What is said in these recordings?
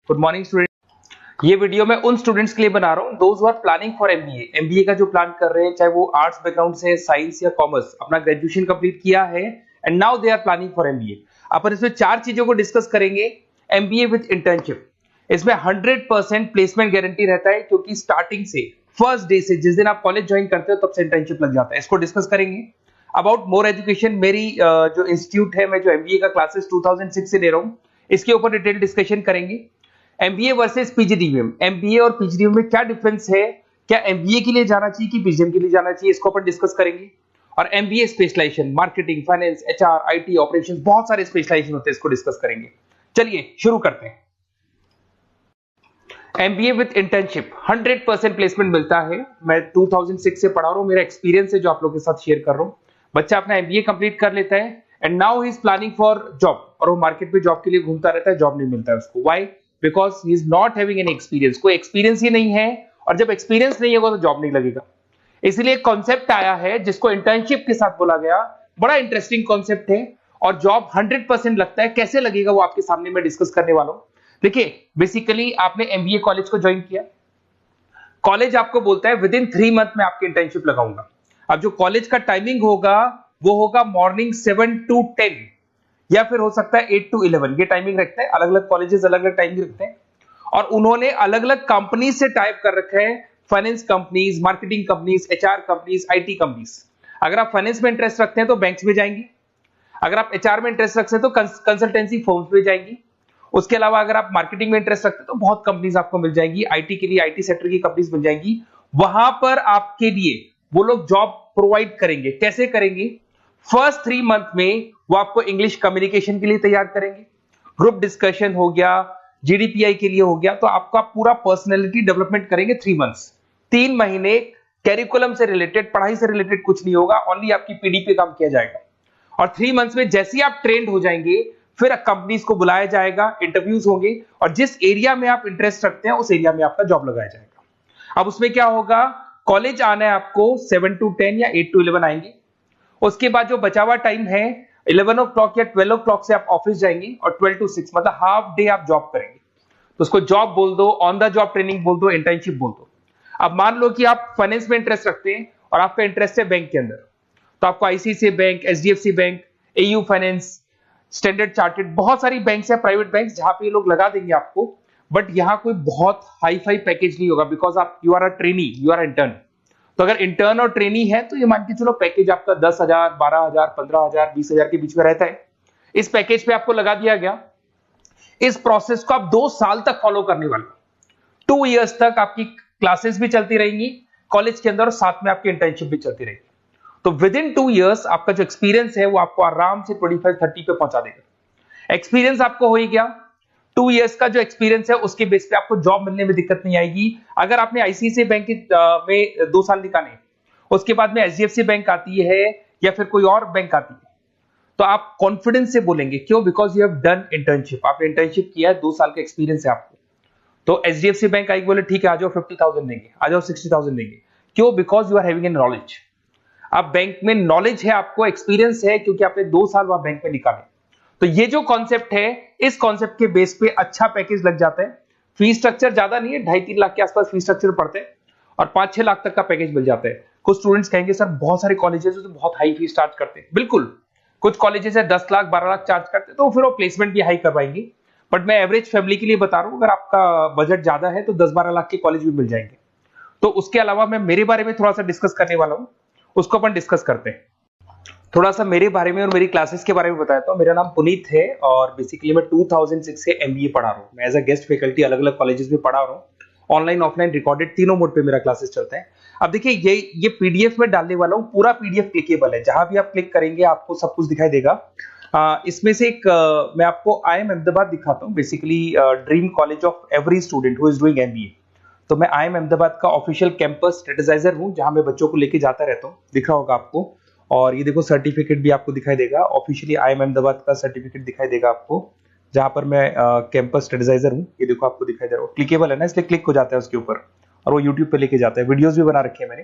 Good morning student. ये video मैं उन स्टूडेंट्स के लिए बना रहा हूँ those who are planning for MBA. MBA का जो प्लान कर रहे हैं, चाहे वो आर्ट्स बैकग्राउंड से, साइंस या कॉमर्स, अपना ग्रेजुएशन कंप्लीट किया है and now they are planning for MBA. अपन इसमें 4 चीजों को डिस्कस करेंगे। एमबीए विद इंटर्नशिप, इसमें 100% प्लेसमेंट गारंटी रहता है, क्योंकि स्टार्टिंग से फर्स्ट डे से जिस दिन आप कॉलेज ज्वाइन करते हो तब से इंटर्नशिप लग जाता है। इसको डिस्कस करेंगे। अबाउट मोर एजुकेशन, मेरी जो इंस्टीट्यूट है, मैं जो एमबीए का क्लासेस 2006 से ले रहा हूँ, इसके ऊपर डिटेल डिस्कशन करेंगे। एमबीए वर्सेस पीजीडीएम, एमबीए और पीजीडीएम में क्या डिफरेंस है, क्या एमबीए के लिए जाना चाहिए कि पीजीडीएम के लिए जाना चाहिए, इसको अपन डिस्कस करेंगे। और MBA specialisation, marketing, finance, HR, IT, operations, बहुत सारे स्पेशलाइजेशन होते हैं, इसको डिस्कस करेंगे। चलिए शुरू करते हैं। एमबीए विद इंटर्नशिप 100% प्लेसमेंट मिलता है। मैं 2006 से पढ़ा रहा हूं, मेरा एक्सपीरियंस है जो आप लोगों के साथ शेयर कर रहा हूं। बच्चा अपना एमबीए कंप्लीट कर लेता है and now he is planning for job, और वो मार्केट में जॉब के लिए घूमता रहता है, जॉब नहीं मिलता है उसको। Why? Because he is not having any experience. कोई एक्सपीरियंस ही नहीं है, और जब एक्सपीरियंस नहीं होगा तो जॉब नहीं लगेगा। इसलिए एक कॉन्सेप्ट आया है जिसको इंटर्नशिप के साथ बोला गया। बड़ा इंटरेस्टिंग कॉन्सेप्ट है, और जॉब 100% लगता है। कैसे लगेगा वो आपके सामने मैं डिस्कस करने वाला हूं। देखिए, बेसिकली आपने एमबीए कॉलेज को ज्वाइन किया, कॉलेज आपको बोलता है विद इन 3 मंथ में आपकी इंटर्नशिप लगाऊंगा। अब जो कॉलेज का टाइमिंग होगा वो होगा मॉर्निंग 7 to 10, या फिर हो सकता है 8 to 11। ये टाइमिंग रखते हैं, अलग अलग कॉलेजेस अलग अलग टाइमिंग रखते हैं। और उन्होंने अलग अलग कंपनी से टाइप कर रखा है, finance companies, marketing companies, HR companies, IT companies. अगर आप फाइनेंस में इंटरेस्ट रखते हैं तो बैंक्स में जाएंगे, अगर आप एचआर में इंटरेस्ट रखते हैं तो कंसल्टेंसी फर्म्स में जाएंगी। उसके अलावा अगर आप मार्केटिंग में इंटरेस्ट रखते हैं तो बहुत कंपनीज आपको मिल जाएंगी, आईटी के लिए आईटी सेक्टर की कंपनीज मिल जाएंगी। वहां पर आपके लिए वो लोग जॉब प्रोवाइड करेंगे। कैसे करेंगे? फर्स्ट 3 मंथ में वो आपको इंग्लिश कम्युनिकेशन के लिए तैयार करेंगे, ग्रुप डिस्कशन हो गया, जीडीपीआई के लिए हो गया, तो आपका पूरा पर्सनैलिटी डेवलपमेंट करेंगे 3 मंथ्स। 3 महीने कैरिकुलम से रिलेटेड, पढ़ाई से रिलेटेड कुछ नहीं होगा, ओनली आपकी पीडी पे काम किया जाएगा। और 3 मंथ्स में जैसे ही आप ट्रेंड हो जाएंगे, फिर कंपनीज को बुलाया जाएगा, इंटरव्यूज होंगे, और जिस एरिया में आप इंटरेस्ट रखते हैं उस एरिया में आपका जॉब लगाया जाएगा। अब उसमें क्या होगा, कॉलेज आना है आपको 7 to 10 या 8 to 11 आएंगे। उसके बाद जो बचा हुआ टाइम है 11 o'clock या 12 o'clock से आप ऑफिस जाएंगे, और 12 to 6 मतलब हाफ डे आप जॉब करेंगे। तो उसको जॉब बोल दो, ऑन द जॉब ट्रेनिंग बोल दो, इंटर्नशिप बोल दो। अब मान लो कि आप फाइनेंस में इंटरेस्ट रखते हैं और आपका इंटरेस्ट है बैंक के अंदर, तो आपको ICICI bank, HDFC bank, AU finance, standard chartered, बहुत सारी बैंक्स है, प्राइवेट बैंक्स, जहां पे ये लोग लगा देंगे आपको। बट यहां कोई बहुत हाई फाई पैकेज नहीं होगा, बिकॉज आप you are a trainee, you are intern. तो अगर इंटर्न और ट्रेनी है तो ये मान के चलो पैकेज आपका 10,000, 12,000, 15,000, 20,000 के बीच में रहता है। इस पैकेज पे आपको लगा दिया गया। इस प्रोसेस को आप 2 साल तक फॉलो करने वाले। 2 इयर्स तक आपकी क्लासेस भी चलती रहेंगी कॉलेज के अंदर, और साथ में आपकी इंटर्नशिप भी चलती रहेगी। तो विद इन 2 इयर्स आपका जो एक्सपीरियंस है वो आपको आराम से 25-30 पे पहुंचा देगा। एक्सपीरियंस आपको हो ही गया। 2 इयर्स का जो एक्सपीरियंस है उसके बेस पे आपको जॉब मिलने में दिक्कत नहीं आएगी। अगर आपने आईसीआईसीआई बैंक में 2 साल निकाले, उसके बाद में एचडीएफसी बैंक आती है या फिर कोई और बैंक आती है, तो आप कॉन्फिडेंस से बोलेंगे। क्यों? Because you have done internship, आपने इंटर्नशिप किया है, 2 साल का एक्सपीरियंस है आपको। तो एचडीएफसी बैंक आएगी, बोले ठीक है आ जाओ 50,000 देंगे, आ जाओ 60,000 देंगे। क्यों? Because you are having an knowledge. आप बैंक में नॉलेज है, आपको एक्सपीरियंस है, क्योंकि आपने 2 साल वहां बैंक में निकाले। तो ये जो कॉन्सेप्ट है, इस कॉन्सेप्ट के बेस पे अच्छा पैकेज लग जाता है। फीस स्ट्रक्चर ज्यादा नहीं है, 2.5-3 लाख के आसपास फीस स्ट्रक्चर पड़ते हैं, और 5-6 लाख तक का पैकेज मिल जाता है। कुछ स्टूडेंट्स कहेंगे सर बहुत सारे कॉलेजेस तो बहुत हाई फीस चार्ज करते हैं। बिल्कुल, कुछ कॉलेजेस है 10 लाख 12 लाख चार्ज करते हैं, तो फिर वो प्लेसमेंट भी हाई करवाएंगे। बट मैं एवरेज फैमिली के लिए बता रहा हूं, अगर आपका बजट ज्यादा है तो 10-12 लाख के कॉलेज भी मिल जाएंगे। तो उसके अलावा मैं मेरे बारे में थोड़ा सा डिस्कस करने वाला हूं, उसको अपन डिस्कस करते हैं। थोड़ा सा मेरे बारे में और मेरी क्लासेस के बारे में बताता हूं। मेरा नाम पुनीत है, और बेसिकली मैं 2006 से एमबीए पढ़ा रहा हूं। मैं एज अ गेस्ट फैकल्टी अलग अलग कॉलेजेस में पढ़ा रहा हूं, ऑनलाइन ऑफलाइन रिकॉर्डेड, तीनों मोड पे मेरा क्लासेस चलता है। अब देखिए, ये पीडीएफ में डालने वाला हूं, पूरा पीडीएफ क्लिकेबल है, जहां भी आप क्लिक करेंगे आपको सब कुछ दिखाई देगा। इसमें से एक मैं आपको IIM अहमदाबाद दिखाता हूं, basically dream college of every student who is doing MBA. तो मैं IIM अहमदाबाद का ऑफिशियल कैंपस स्ट्रेटेजाइजर हूं, जहां मैं बच्चों को लेके जाता रहता हूं, दिख रहा होगा आपको। और ये देखो सर्टिफिकेट भी आपको दिखाई देगा, ऑफिशियली IIM अहमदाबाद का सर्टिफिकेट दिखाई देगा आपको, जहां पर मैं कैंपस स्ट्रेटेजाइजर हूं। ये देखो आपको दिखाई दे रहा है, क्लिकेबल है ना, इसलिए क्लिक हो जाता है उसके ऊपर, और वो यूट्यूब पे लेके जाता है। वीडियोस भी बना रखे हैं मैंने।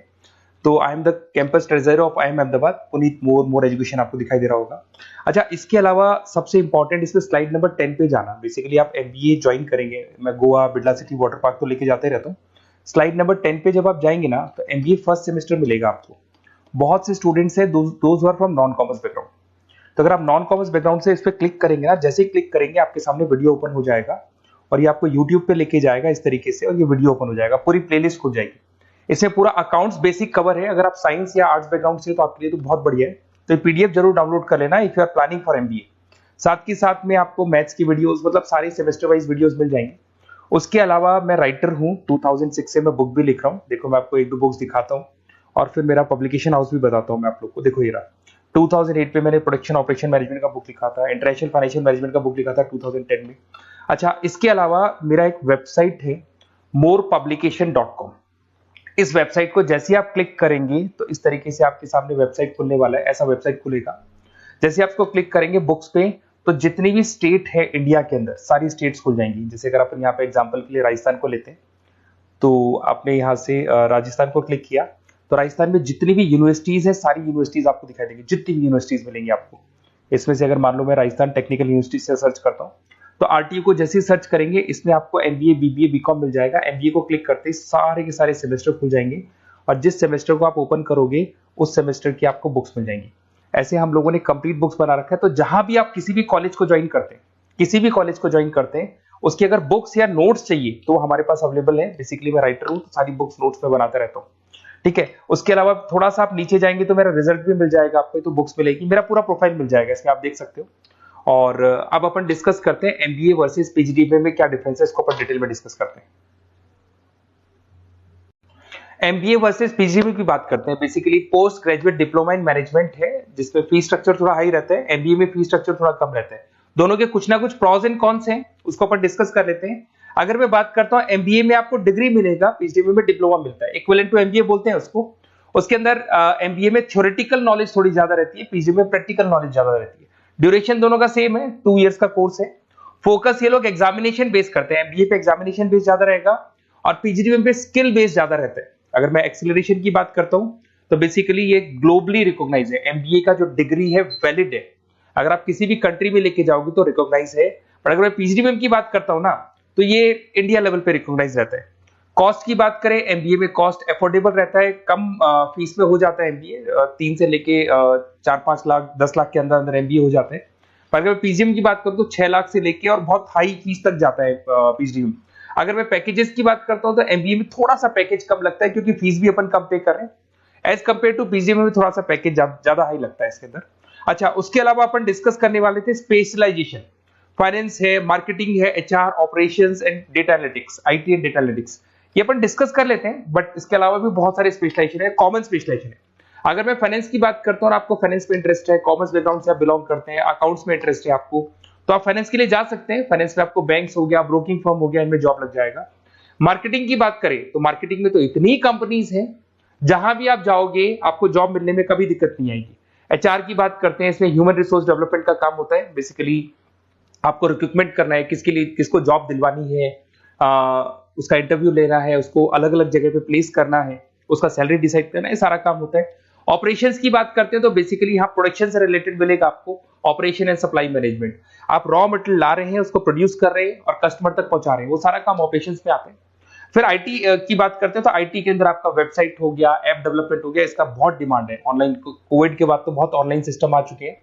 तो I am the campus treasurer of IIM Ahmedabad, Puneet more education आपको दिखाई दे रहा होगा। अच्छा, इसके अलावा सबसे इंपॉर्टेंट इस पे स्लाइड नंबर 10 पे जाना। बेसिकली आप MBA ज्वाइन करेंगे, मैं Goa, Birla city, water park तो लेके जाते रहता हूँ। स्लाइड नंबर 10 पे जब आप जाएंगे ना, तो MBA फर्स्ट सेमेस्टर मिलेगा आपको। बहुत से स्टूडेंट्स हैं those are from non commerce background. तो अगर आप नॉन कॉमर्स बैकग्राउंड से इस पे क्लिक करेंगे ना, जैसे ही क्लिक करेंगे आपके सामने वीडियो ओपन हो जाएगा और ये आपको YouTube पे लेके जाएगा इस तरीके से, और ये वीडियो ओपन हो जाएगा, पूरी प्लेलिस्ट खुल जाएगी। इसमें पूरा अकाउंट्स बेसिक कवर है। अगर आप साइंस या आर्ट्स बैकग्राउंड से तो आपके लिए तो बहुत बढ़िया है। तो ये PDF जरूर डाउनलोड कर लेना if you are planning for MBA। साथ के साथ में आपको मैथ्स की वीडियोस, मतलब सारे सेमेस्टर वाइज वीडियोस मिल जाएंगे। उसके अलावा मैं राइटर हूँ, 2006 से मैं बुक भी लिख रहा हूँ। देखो मैं आपको एक दो बुक्स दिखाता हूँ और फिर मेरा पब्लिकेशन हाउस भी बताता हूँ मैं आप लोग को। देखो ये रहा, 2008 में मैंने प्रोडक्शन ऑपरेशन मैनेजमेंट का बुक लिखा था, इंटरनेशनल फाइनेंशियल मैनेजमेंट का बुक लिखा था 2010 में। अच्छा, इसके अलावा मेरा एक वेबसाइट है morepublication.com। इस वेबसाइट को जैसे ही आप क्लिक करेंगे तो इस तरीके से आपके सामने वेबसाइट खुलने वाला है, ऐसा वेबसाइट खुलेगा। जैसे आप इसको क्लिक करेंगे बुक्स पे, तो जितनी भी स्टेट है इंडिया के अंदर सारी स्टेट्स खुल जाएंगी। जैसे अगर अपन यहाँ पे एग्जांपल के लिए राजस्थान को लेते हैं, तो आपने यहाँ से राजस्थान को क्लिक किया तो राजस्थान में जितनी भी यूनिवर्सिटीज है सारी यूनिवर्सिटीज आपको दिखाई देंगी, जितनी भी यूनिवर्सिटीज मिलेंगी आपको। इसमें से अगर मान लो मैं राजस्थान टेक्निकल यूनिवर्सिटी से सर्च करता हूँ, तो RTU को जैसे ही सर्च करेंगे इसमें आपको MBA, BBA, BCom मिल जाएगा। MBA को क्लिक करते ही सारे के सारे सेमेस्टर खुल जाएंगे और जिस सेमेस्टर को आप ओपन करोगे उस सेमेस्टर की आपको बुक्स मिल जाएंगी। ऐसे हम लोगों ने कंप्लीट बुक्स बना रखा है। तो जहां भी आप किसी भी कॉलेज को ज्वाइन करते हैं, किसी भी कॉलेज को ज्वाइन करते हैं, उसकी अगर बुक्स या नोट्स चाहिए तो हमारे पास अवेलेबल है। बेसिकली मैं राइटर हूँ तो सारी बुक्स नोट्स में बनाता रहता हूँ, ठीक है। उसके अलावा थोड़ा सा आप नीचे जाएंगे तो मेरा रिजल्ट भी मिल जाएगा आपको, तो बुक्स मिलेगी, मेरा पूरा प्रोफाइल मिल जाएगा, इसमें आप देख सकते हो। और अब अपन डिस्कस करते हैं MBA वर्सेस PGDBA में क्या डिफरेंस है, इसको अपन डिटेल में डिस्कस करते हैं। MBA वर्सेस PGDBA की बात करते हैं। Basically post graduate diploma in management है, जिसमें फी स्ट्रक्चर थोड़ा हाई रहता है। MBA में फी स्ट्रक्चर थोड़ा कम रहता है। दोनों के कुछ ना कुछ प्रॉज एंड कॉन्स हैं, उसको अपन डिस्कस कर लेते हैं। अगर मैं बात करता हूं MBA में आपको डिग्री मिलेगा, PGDBA में डिप्लोमा मिलता है, इक्विवेलेंट टू MBA बोलते हैं उसको। उसके अंदर MBA में थ्योरेटिकल नॉलेज थोड़ी ज्यादा रहती है, PGDBA में प्रैक्टिकल नॉलेज ज्यादा रहती है। ड्यूरेशन दोनों का सेम है, 2 इयर्स का कोर्स है। फोकस ये लोग एग्जामिनेशन बेस करते हैं, MBA पे एग्जामिनेशन बेस ज्यादा रहेगा और PGDBA पे स्किल बेस ज्यादा रहता है। अगर मैं एक्सीलरेशन की बात करता हूं तो बेसिकली ये ग्लोबली रिकॉग्नाइज है। MBA का जो डिग्री है वैलिड है, अगर आप किसी भी कंट्री में लेके जाओगे तो रिकॉग्नाइज है। पर अगर मैं PGDBA की बात करता हूं ना, तो ये इंडिया लेवल पे रिकॉग्नाइज रहता है। कॉस्ट की बात करें, MBA में कॉस्ट अफोर्डेबल रहता है, कम फीस में हो जाता है MBA, 3 से लेके 4-5 लाख 10 लाख के अंदर अंदर MBA हो जाते हैं। पर अगर PGDBA की बात करूं तो 6 लाख से लेके और बहुत हाई फीस तक जाता है PGDBA। अगर मैं पैकेजेस की बात करता हूं तो MBA में थोड़ा सा पैकेज कम लगता है, क्योंकि फीस भी अपन कम पे कर रहे हैं। एज कंपेयर टू PGDBA में थोड़ा सा पैकेज ज्यादा हाई लगता है इसके अंदर। अच्छा, उसके अलावा अपन डिस्कस करने वाले थे स्पेशलाइजेशन। फाइनेंस है, मार्केटिंग है, HR, operations and data analytics, IT and data analytics, ये अपन डिस्कस कर लेते हैं। बट इसके अलावा भी बहुत सारे स्पेशलाइजेशन है, कॉमन स्पेशलाइजेशन है। अगर मैं फाइनेंस की बात करता हूं और आपको फाइनेंस में इंटरेस्ट है, कॉमर्स बैकग्राउंड से आप बिलोंग करते हैं, अकाउंट्स में इंटरेस्ट है आपको, तो आप फाइनेंस के लिए जा सकते हैं। फाइनेंस में आपको बैंक्स हो गया, ब्रोकिंग फर्म हो गया, इनमें जॉब लग जाएगा। मार्केटिंग की बात करें तो मार्केटिंग में तो इतनी कंपनीज हैं, जहां भी आप जाओगे आपको जॉब मिलने में कभी दिक्कत नहीं आएगी। HR की बात करते हैं, इसमें ह्यूमन रिसोर्स डेवलपमेंट का काम होता है। बेसिकली आपको रिक्रूटमेंट करना है, किसके लिए किसको जॉब दिलवानी है, उसका इंटरव्यू लेना है, उसको अलग अलग जगह पे प्लेस करना है, उसका सैलरी डिसाइड करना है, सारा काम होता है। ऑपरेशंस की बात करते हैं तो बेसिकली यहाँ प्रोडक्शन से रिलेटेड मिलेगा आपको, ऑपरेशन एंड सप्लाई मैनेजमेंट। आप रॉ मटेरियल ला रहे हैं, उसको प्रोड्यूस कर रहे हैं और कस्टमर तक पहुंचा रहे हैं, वो सारा काम ऑपरेशंस में आते हैं। फिर IT की बात करते हैं तो IT के अंदर आपका वेबसाइट हो गया, ऐप डेवलपमेंट हो गया, इसका बहुत डिमांड है। ऑनलाइन कोविड के बाद तो बहुत ऑनलाइन सिस्टम आ चुके हैं,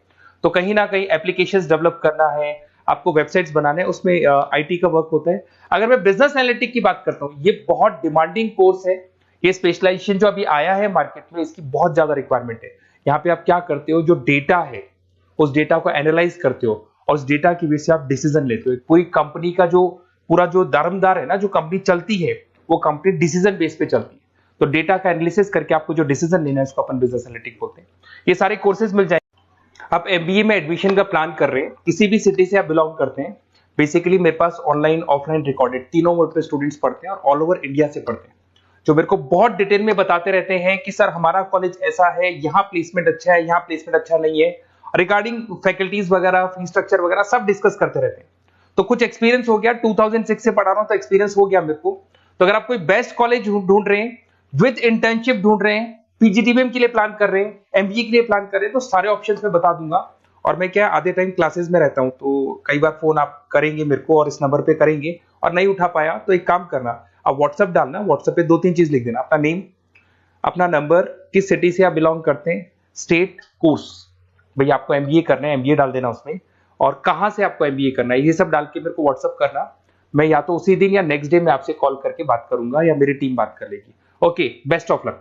तो कहीं ना कहीं एप्लीकेशंस डेवलप करना है, आपको वेबसाइट्स बनाने हैं, उसमें IT का वर्क होता है। अगर मैं बिजनेस एनालिटिक की बात करता हूँ, ये बहुत डिमांडिंग कोर्स है। ये स्पेशलाइजेशन जो अभी आया है मार्केट में, इसकी बहुत ज्यादा रिक्वायरमेंट है। यहाँ पे आप क्या करते हो, जो डेटा है उस डेटा को एनालाइज करते हो और उस डेटा की बेस से आप डिसीजन लेते हो। पूरी कंपनी का जो पूरा जो दारोमदार है ना, जो कंपनी चलती है, वो कंपनी डिसीजन बेस पे चलती है। तो डेटा का एनालिसिस करके आपको जो डिसीजन लेना है उसको अपन बिजनेस एनालिटिक बोलते हैं। ये सारे कोर्सेज मिल जाएंगे। आप MBA में एडमिशन का प्लान कर रहे हैं, किसी भी सिटी से आप बिलोंग करते हैं, बेसिकली मेरे पास ऑनलाइन ऑफलाइन रिकॉर्डेड तीनों मोड पे स्टूडेंट्स पढ़ते हैं और ऑल ओवर इंडिया से पढ़ते हैं, जो मेरे को बहुत डिटेल में बताते रहते हैं कि सर हमारा कॉलेज ऐसा है, यहाँ प्लेसमेंट अच्छा है, यहाँ प्लेसमेंट अच्छा नहीं है, रिगार्डिंग फैकल्टीज वगैरह, फी स्ट्रक्चर वगैरह सब डिस्कस करते रहते हैं। तो कुछ एक्सपीरियंस हो गया, 2006 से पढ़ा रहा हूं तो एक्सपीरियंस हो गया मेरे को। तो अगर आप कोई बेस्ट कॉलेज ढूंढ रहे हैं, विद इंटर्नशिप ढूंढ रहे हैं, पीजीटीबीएम के लिए प्लान कर रहे हैं, एमबीए के लिए प्लान कर रहे हैं, तो सारे ऑप्शंस मैं बता दूंगा। और मैं क्या आधे टाइम क्लासेस में रहता हूं, तो कई बार फोन आप करेंगे मेरे को और इस नंबर पे करेंगे और नहीं उठा पाया तो एक काम करना, आप व्हाट्सएप डालना, व्हाट्सएप पे 2-3 चीज लिख देना, अपना नेम, अपना नंबर, किस सिटी से आप बिलोंग करते हैं, स्टेट, कोर्स, भाई आपको एमबीए करना है एमबीए डाल देना उसमें, और कहां से आपको एमबीए करना है, ये सब डाल के मेरे को व्हाट्सएप करना। मैं या तो उसी दिन या नेक्स्ट डे में आपसे कॉल करके बात करूंगा या मेरी टीम बात कर लेगी। Okay, best of luck.